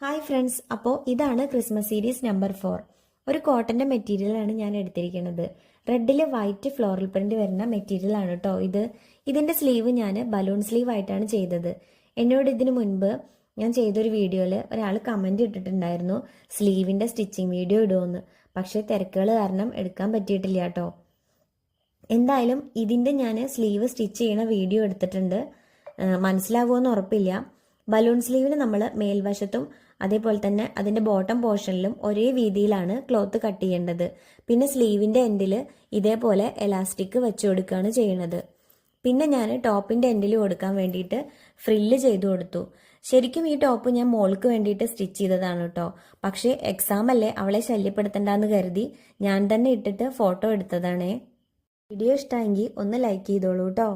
Hi friends, അപ്പോൾ ഇതാണ് Christmas series number 4. ഒരു കോട്ടൻ്റെ മെറ്റീരിയലാണ് ഞാൻ എടുത്തിരിക്കുന്നത്. റെഡിൽ വൈറ്റ് ഫ്ലോറൽ പ്രിന്റ് വരുന്ന മെറ്റീരിയൽ ആണ് കേട്ടോ ഇത്. ഇതിൻ്റെ സ്ലീവ് ഞാൻ ബലൂൺ സ്ലീവ് ആയിട്ടാണ് ചെയ്തത്. എന്നോട് ഇതിനു മുൻപ് ഞാൻ ചെയ്തൊരു വീഡിയോയിൽ ഒരാൾ കമൻറ്റ് ഇട്ടിട്ടുണ്ടായിരുന്നു സ്ലീവിൻ്റെ സ്റ്റിച്ചിങ് വീഡിയോ ഇടുമെന്ന്. പക്ഷേ തിരക്കുകൾ കാരണം എടുക്കാൻ പറ്റിയിട്ടില്ല കേട്ടോ. എന്തായാലും ഇതിൻ്റെ ഞാൻ സ്ലീവ് സ്റ്റിച്ച് ചെയ്യണ വീഡിയോ എടുത്തിട്ടുണ്ട്. മനസ്സിലാവുമെന്ന് ഉറപ്പില്ല. ബലൂൺ സ്ലീവിന് നമ്മൾ മേൽവശത്തും അതേപോലെ തന്നെ അതിൻ്റെ ബോട്ടം പോർഷനിലും ഒരേ വീതിയിലാണ് ക്ലോത്ത് കട്ട് ചെയ്യേണ്ടത്. പിന്നെ സ്ലീവിൻ്റെ എൻഡിൽ ഇതേപോലെ എലാസ്റ്റിക് വെച്ച് കൊടുക്കുകയാണ് ചെയ്യുന്നത്. പിന്നെ ഞാൻ ടോപ്പിൻ്റെ എൻഡിൽ കൊടുക്കാൻ വേണ്ടിയിട്ട് ഫ്രില്ല് ചെയ്തു കൊടുത്തു. ശരിക്കും ഈ ടോപ്പ് ഞാൻ മോൾക്ക് വേണ്ടിയിട്ട് സ്റ്റിച്ച് ചെയ്തതാണ് കേട്ടോ. പക്ഷേ എക്സാം അല്ലേ, അവളെ ശല്യപ്പെടുത്തണ്ടെന്ന് കരുതി ഞാൻ തന്നെ ഇട്ടിട്ട് ഫോട്ടോ എടുത്തതാണേ. വീഡിയോ ഇഷ്ടമെങ്കിൽ ഒന്ന് ലൈക്ക് ചെയ്തോളൂ കേട്ടോ.